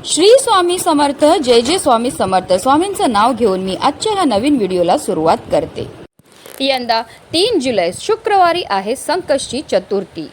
श्री स्वामी समर्थ. जय जय स्वामी समर्थ. स्वामींचं नाव घेऊन मी आजच्या ह्या नवीन व्हिडिओला सुरुवात करते. यंदा 3 जुलै शुक्रवारी आहे संकष्टी चतुर्थी.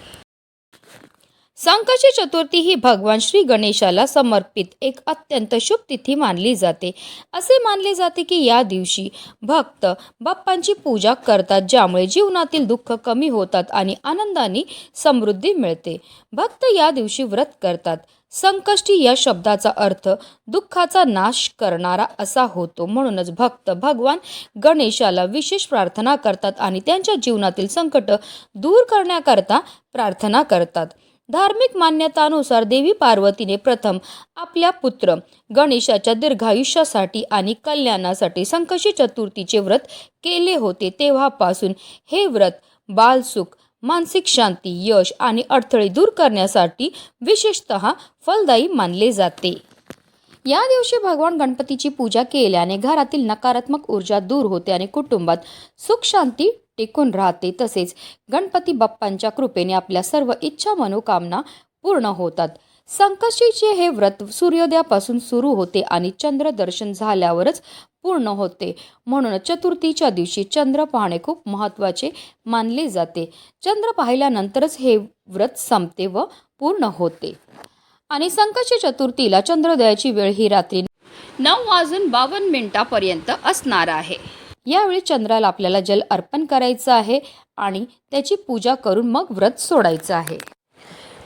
संकष्टी चतुर्थी ही भगवान श्री गणेशाला समर्पित एक अत्यंत शुभ तिथी मानली जाते. असे मानले जाते की या दिवशी भक्त बाप्पांची पूजा करतात, ज्यामुळे जीवनातील दुःख कमी होतात आणि आनंदाने समृद्धी मिळते. भक्त या दिवशी व्रत करतात. संकष्टी या शब्दाचा अर्थ दुःखाचा नाश करणारा असा होतो. म्हणूनच भक्त भगवान गणेशाला विशेष प्रार्थना करतात आणि त्यांच्या जीवनातील संकट दूर करण्याकरता प्रार्थना करतात. धार्मिक मान्यतानुसार देवी पार्वतीने प्रथम आपल्या पुत्र गणेशाच्या दीर्घायुष्यासाठी आणि कल्याणासाठी संकष्टी चतुर्थीचे व्रत केले होते. तेव्हापासून हे व्रत बालसुख, मानसिक शांती, यश आणि अडथळे दूर करण्यासाठी विशेषतः फलदायी मानले जाते. या दिवशी भगवान गणपतीची पूजा केल्याने घरातील नकारात्मक ऊर्जा दूर होते आणि कुटुंबात सुख शांती टिकून राहते. तसेच गणपती बाप्पांच्या कृपेने आपल्या सर्व इच्छा मनोकामना पूर्ण होतात. संकष्टीचे हे व्रत सूर्योदयापासून सुरू होते आणि चंद्र दर्शन झाल्यावरच पूर्ण होते. म्हणून चतुर्थीच्या दिवशी चंद्र पाहणे खूप महत्त्वाचे मानले जाते. चंद्र पाहिल्यानंतरच हे व्रत संपते व पूर्ण होते. आणि संकष्टी चतुर्थीला चंद्रोदयाची वेळ ही रात्री 9:52 असणार आहे. यावेळी चंद्राला आपल्याला जल अर्पण करायचं आहे आणि त्याची पूजा करून मग व्रत सोडायचं आहे.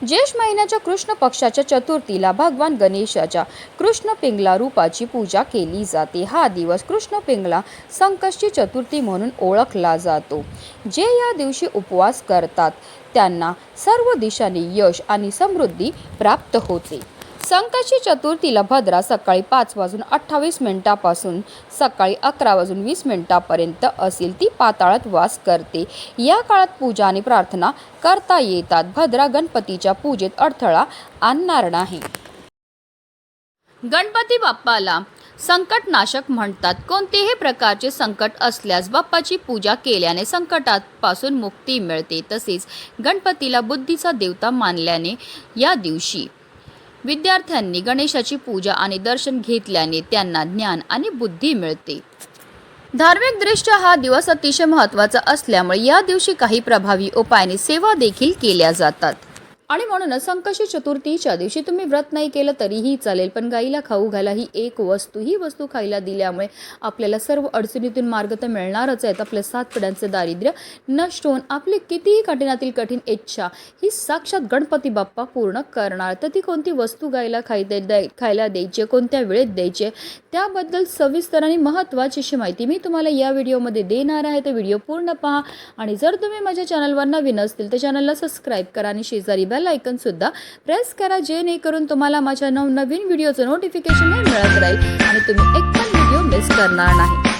ज्येष्ठ महिन्याच्या कृष्ण पक्षाच्या चतुर्थीला भगवान गणेशाच्या कृष्ण पिंगला रूपाची पूजा केली जाते. हा दिवस कृष्ण पिंगला संकष्टी चतुर्थी म्हणून ओळखला जातो. जे या दिवशी उपवास करतात त्यांना सर्व दिशांनी यश आणि समृद्धी प्राप्त होते. संकष्टी चतुर्थीला भद्रा सकाळी 5:28 पासून सकाळी 11:20 असेल. ती पाताळात वास करते. या काळात पूजा आणि प्रार्थना करता येतात. भद्रा गणपतीच्या पूजेत अडथळा आणणार नाही. गणपती बाप्पाला संकटनाशक म्हणतात. कोणतेही प्रकारचे संकट असल्यास बाप्पाची पूजा केल्याने संकटापासून मुक्ती मिळते. तसेच गणपतीला बुद्धीचा देवता मानल्याने या दिवशी विद्यार्थ्यांनी गणेशाची पूजा आणि दर्शन घेतल्याने त्यांना ज्ञान आणि बुद्धी मिळते. धार्मिकदृष्ट्या हा दिवस अतिशय महत्त्वाचा असल्यामुळे या दिवशी काही प्रभावी उपायाने सेवा देखील केल्या जातात. आणि म्हणूनच संकष्टी चतुर्थीच्या दिवशी तुम्ही व्रत नाही केलं तरीही चालेल, पण गाईला खाऊ घाला ही एक वस्तू. ही वस्तू खायला दिल्यामुळे आपल्याला सर्व अडचणीतून मार्ग तर मिळणारच आहेत. आपल्या 7 पिढ्यांचे दारिद्र्य नष्ट होऊन आपली कितीही कठीणातील कठीण इच्छा ही साक्षात गणपती बाप्पा पूर्ण करणार. तर ती कोणती वस्तू गाईला खायला द्यायची, कोणत्या वेळेत द्यायचे, त्याबद्दल सविस्तर आणि महत्त्वाची अशी माहिती मी तुम्हाला या व्हिडिओमध्ये देणार आहे. तर व्हिडिओ पूर्ण पहा. आणि जर तुम्ही माझ्या चॅनलवर नवीन असतील तर चॅनलला सबस्क्राईब करा आणि शेजारी बेल आयकॉन सुद्धा प्रेस करा, जेणेकरून तुम्हाला माझ्या नवनवीन व्हिडिओचं नोटिफिकेशन मिळत राहील आणि तुम्ही एक पण व्हिडिओ मिस करणार नाही.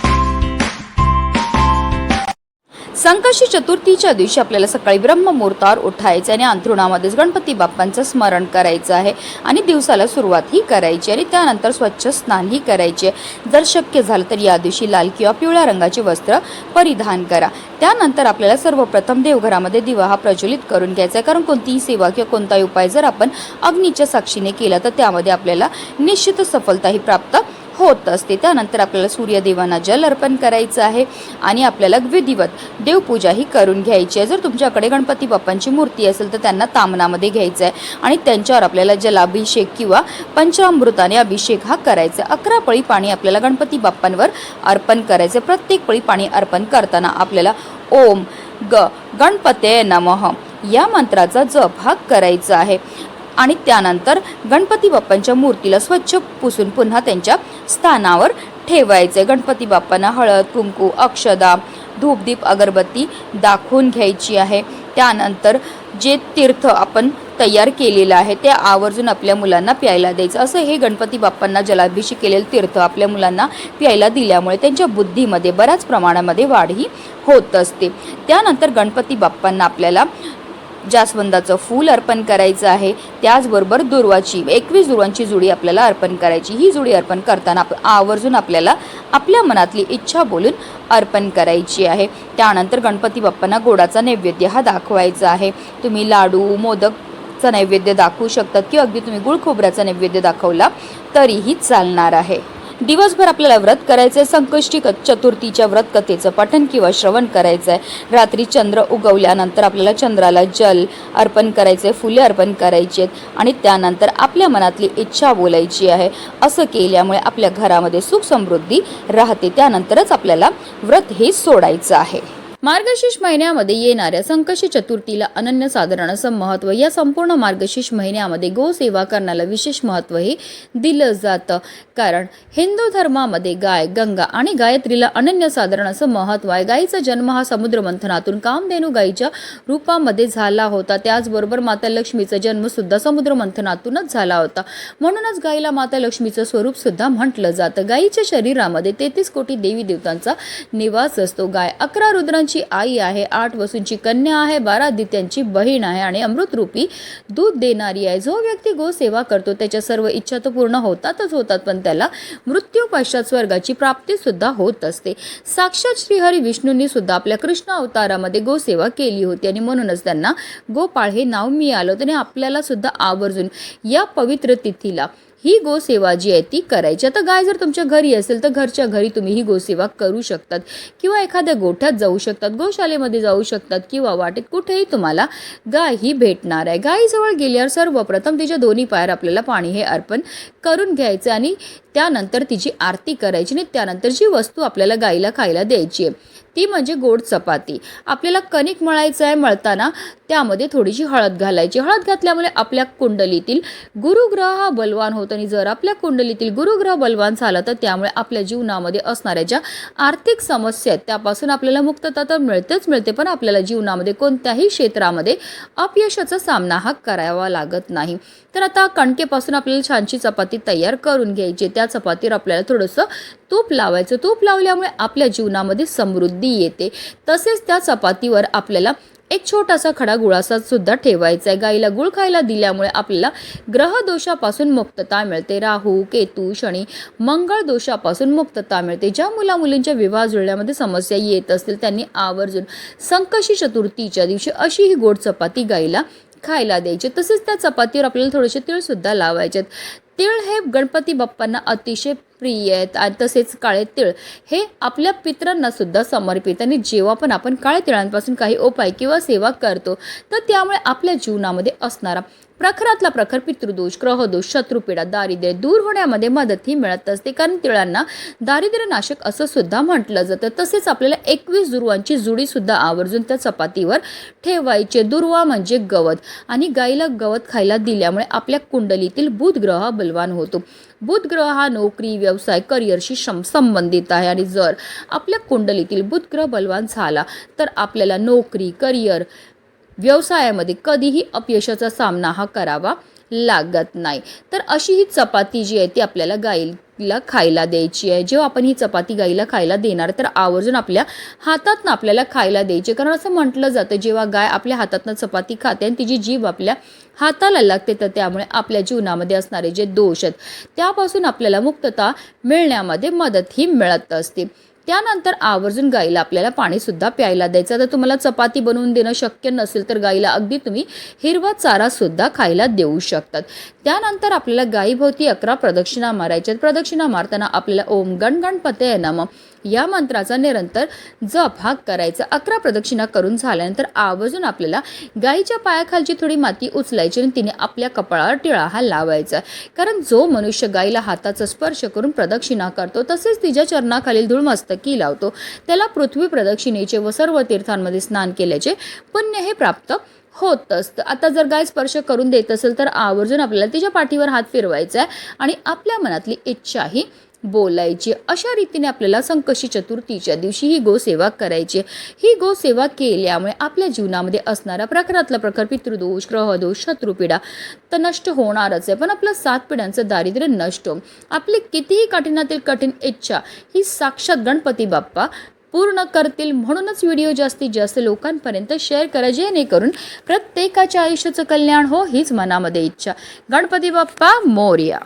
संकष्टी चतुर्थीच्या दिवशी आपल्याला सकाळी ब्रह्ममुहूर्तावर उठायचं आणि अंथरुणामध्येच गणपती बाप्पांचं स्मरण करायचं आहे आणि दिवसाला सुरुवात ही करायची आणि त्यानंतर स्वच्छ स्नानही करायचे. जर शक्य झालं तर या दिवशी लाल किंवा पिवळ्या रंगाचे वस्त्र परिधान करा. त्यानंतर आपल्याला सर्वप्रथम देवघरामध्ये दिवा हा प्रज्वलित करून घ्यायचा आहे, कारण कोणतीही सेवा किंवा कोणताही उपाय जर आपण अग्नीच्या साक्षीने केला तर त्यामध्ये आपल्याला निश्चित सफलताही प्राप्त होत असते. त्यानंतर आपल्याला सूर्यदेवांना जल अर्पण करायचं आहे आणि आपल्याला विधिवत देवपूजाही करून घ्यायची आहे. जर तुमच्याकडे गणपती बाप्पांची मूर्ती असेल तर त्यांना तामनामध्ये घ्यायचं आहे आणि त्यांच्यावर आपल्याला जलाभिषेक किंवा पंचामृताने अभिषेक हा करायचा. 11 पळी पाणी आपल्याला गणपती बाप्पांवर अर्पण करायचं. प्रत्येक पळी पाणी अर्पण करताना आपल्याला ओम गणपते नमः या मंत्राचा जप हा करायचा आहे. आणि त्यानंतर गणपती बाप्पांच्या मूर्तीला स्वच्छ पुसून पुन्हा त्यांच्या स्थानावर ठेवायचे. गणपती बाप्पांना हळद, कुंकू, अक्षदा, धूपदीप, अगरबत्ती दाखवून घ्यायची आहे. त्यानंतर जे तीर्थ आपण तयार केलेलं आहे ते आवर्जून आपल्या मुलांना प्यायला द्यायचं. असं हे गणपती बाप्पांना जलाभिषेक केलेलं तीर्थ आपल्या मुलांना प्यायला दिल्यामुळे त्यांच्या बुद्धीमध्ये बऱ्याच प्रमाणामध्ये वाढही होत असते. त्यानंतर गणपती बाप्पांना आपल्याला जास्वंदाचं फूल अर्पण करायचं आहे. त्याचबरोबर 21 दुर्वांची जुडी आपल्याला अर्पण करायची. ही जुडी अर्पण करताना आवर्जून आपल्याला आपल्या मनातली इच्छा बोलून अर्पण करायची आहे. त्यानंतर गणपती बाप्पांना गोडाचा नैवेद्य हा दाखवायचा आहे. तुम्ही लाडू, मोदक चा नैवेद्य दाखवू शकतात किंवा अगदी तुम्ही गुळ खोबऱ्याचा नैवेद्य दाखवला तरीही चालणार आहे. दिवसभर आपल्याला व्रत करायचं आहे. संकष्टी चतुर्थीच्या व्रत कथेचं पठण किंवा श्रवण करायचं आहे. रात्री चंद्र उगवल्यानंतर आपल्याला चंद्राला जल अर्पण करायचं आहे, फुले अर्पण करायची आहेत आणि त्यानंतर आपल्या मनातली इच्छा बोलायची आहे. असं केल्यामुळे आपल्या घरामध्ये सुख समृद्धी राहते. त्यानंतरच आपल्याला व्रत हे सोडायचं आहे. मार्गशीर्ष महिन्यामध्ये येणाऱ्या संकष्टी चतुर्थीला अनन्यसाधारण असं महत्त्व. या संपूर्ण मार्गशीर्ष महिन्यामध्ये गोसेवा करण्याला विशेष महत्त्व हे दिलं जातं. कारण हिंदू धर्मामध्ये गाय, गंगा आणि गायत्रीला अनन्यसाधारण असं महत्त्व आहे. गायीचा जन्म हा समुद्र मंथनातून कामधेनू गायीच्या रूपामध्ये झाला होता. त्याचबरोबर माता लक्ष्मीचा जन्म सुद्धा समुद्र मंथनातूनच झाला होता. म्हणूनच गायीला माता लक्ष्मीचं स्वरूप सुद्धा म्हटलं जातं. गायीच्या शरीरामध्ये 33 कोटी देवी देवतांचा निवास असतो. गाय 11 रुद्रांची आई आहे, 8 वसूंची कन्या आहे, 12 आदित्यांची बहीण आहे आणि अमृतरूपी दूध देणारी आहे. जो व्यक्ती गोसेवा करतो त्याच्या सर्व इच्छा तर पूर्ण होतात, पण त्याला मृत्यू पश्चात स्वर्गाची प्राप्ती सुद्धा होत असते. साक्षात श्रीहरी विष्णूंनी सुद्धा आपल्या कृष्ण अवतारामध्ये गोसेवा केली होती आणि म्हणूनच त्यांना गोपाळ हे नाव मिळालं होतं. आणि आपल्याला सुद्धा आवर्जून या पवित्र तिथीला ही गोसेवा जी आहे ती करायची. आता गाय जर तुमच्या घरी असेल तर घरच्या घरी तुम्ही ही गोसेवा करू शकतात किंवा एखाद्या गोठ्यात जाऊ शकतात, गोशालेमध्ये जाऊ शकतात किंवा वाटेत कुठेही तुम्हाला गाय ही भेटणार आहे. गायीजवळ गेल्यावर सर्वप्रथम तिच्या दोन्ही पायावर आपल्याला पाणी हे अर्पण करून घ्यायचं आणि त्यानंतर तिची आरती करायची आणि त्यानंतर जी वस्तू आपल्याला गायीला खायला द्यायची आहे ती म्हणजे गोड चपाती. आपल्याला कणिक मळायचं आहे. मळताना त्यामध्ये थोडीशी हळद घालायची. हळद घातल्यामुळे आपल्या कुंडलीतील गुरुग्रह हा बलवान होतो आणि जर आपल्या कुंडलीतील गुरुग्रह बलवान झाला तर त्यामुळे आपल्या जीवनामध्ये असणाऱ्या ज्या आर्थिक समस्या आहेत त्यापासून आपल्याला मुक्तता तर मिळते, पण आपल्याला जीवनामध्ये कोणत्याही क्षेत्रामध्ये अपयशाचा सामना हा करावा लागत नाही. तर आता कणकेपासून आपल्याला छानशी चपाती तयार करून घ्यायची. त्या चपातीवर आपल्याला थोडंसं तूप लावायचं. तूप लावल्यामुळे आपल्या जीवनामध्ये समृद्धी येते. तसेच त्या चपातीवर आपल्याला एक छोटासा खडा गुळाचा सुद्धा ठेवायचा आहे. गाईला गुळ खायला दिल्यामुळे आपल्याला ग्रह दोषापासून मुक्तता मिळते. राहू, केतू, शनी, मंगळ दोषापासून मुक्तता मिळते. ज्या मुलींच्या विवाह जुळण्यामध्ये समस्या येत असतील त्यांनी आवर्जून संकष्टी चतुर्थीच्या दिवशी अशी ही गोड चपाती गाईला खायला द्यायची. तसेच त्या चपातीवर आपल्याला थोडेसे तीळ सुद्धा लावायचे. तीळ हे गणपती बाप्पांना अतिशय प्रिय आहेत आणि तसेच काळे तीळ हे आपल्या पितरांना सुद्धा समर्पित. आणि जेव्हा पण आपण काळे तिळांपासून काही उपाय किंवा सेवा करतो तर त्यामुळे आपल्या जीवनामध्ये असणारा प्रखरातला प्रखर पितृदोष, ग्रहदोष, शत्रुपीडा, दारिद्र्य दूर होण्यामध्ये मदत ही मिळत असते. कारण तिळांना दारिद्र्यनाशक असं सुद्धा म्हटलं जातं. तसेच आपल्याला 21 दुर्वांची जुडी सुद्धा आवर्जून त्या चपातीवर ठेवायचे. दुर्वा म्हणजे गवत आणि गाईला गवत खायला दिल्यामुळे आपल्या कुंडलीतील बुध ग्रह बलवान होतो. बुध ग्रह हा नोकरी, व्यवसाय, करिअरशी संबंधित आहे आणि जर आपल्या कुंडलीतील बुध ग्रह बलवान झाला तर आपल्याला नोकरी, करिअर, व्यवसायामध्ये कधीही अपयशाचा सामना हा करावा लागत नाही. तर अशी ही चपाती जी आहे ती आपल्याला गाईला खायला द्यायची आहे. जेव्हा आपण ही चपाती गाईला खायला देणार तर आवर्जून आपल्या हातातनं आपल्याला खायला द्यायची. कारण असं म्हटलं जातं जेव्हा गाय आपल्या हातातनं चपाती खाते आणि तिची जीभ आपल्या हाताला लागते तर त्यामुळे आपल्या जीवनामध्ये असणारे जे दोष आहेत त्यापासून आपल्याला मुक्तता मिळण्यामध्ये मदत ही मिळत असते. त्यानंतर आवर्जून गाईला आपल्याला पाणी सुद्धा प्यायला द्यायचं. तर तुम्हाला चपाती बनवून देणं शक्य नसेल तर गाईला अगदी तुम्ही हिरवा चारा सुद्धा खायला देऊ शकतात. त्यानंतर आपल्याला गाईभोवती 11 प्रदक्षिणा मारायच्यात. प्रदक्षिणा मारताना आपल्याला ओम गण गणपतये नमः या मंत्राचा निरंतर जप हा करायचा. 11 प्रदक्षिणा करून झाल्यानंतर आवर्जून आपल्याला गाईच्या पायाखालची थोडी माती उचलायची आणि तिने आपल्या कपाळावर टिळा हा लावायचा. कारण जो मनुष्य गाईला हाताचा स्पर्श करून प्रदक्षिणा करतो तसेच तिच्या चरणाखालील धूळ मस्तकी लावतो त्याला पृथ्वी प्रदक्षिणेचे व सर्व तीर्थांमध्ये स्नान केल्याचे पुण्य हे प्राप्त होत असतं. आता जर गाय स्पर्श करून देत असेल तर आवर्जून आपल्याला तिच्या पाठीवर हात फिरवायचा आहे आणि आपल्या मनातली इच्छाही बोलायची. अशा रीतीने आपल्याला संकष्टी चतुर्थीच्या दिवशी ही गोसेवा करायची. ही गोसेवा केल्यामुळे आपल्या जीवनामध्ये असणारा प्रखरातला प्रखर पितृदोष, ग्रहदोष, शत्रुपीडा तर नष्ट होणारच आहे, पण आपलं 7 पिढ्यांचं दारिद्र्य नष्ट होऊन आपली कितीही कठीणातील कठीण इच्छा ही साक्षात गणपती बाप्पा पूर्ण करतील. म्हणूनच व्हिडिओ जास्तीत जास्त लोकांपर्यंत शेअर करा जेणेकरून प्रत्येकाच्या आयुष्याचं कल्याण हो हीच मनामध्ये इच्छा. गणपती बाप्पा मोरया.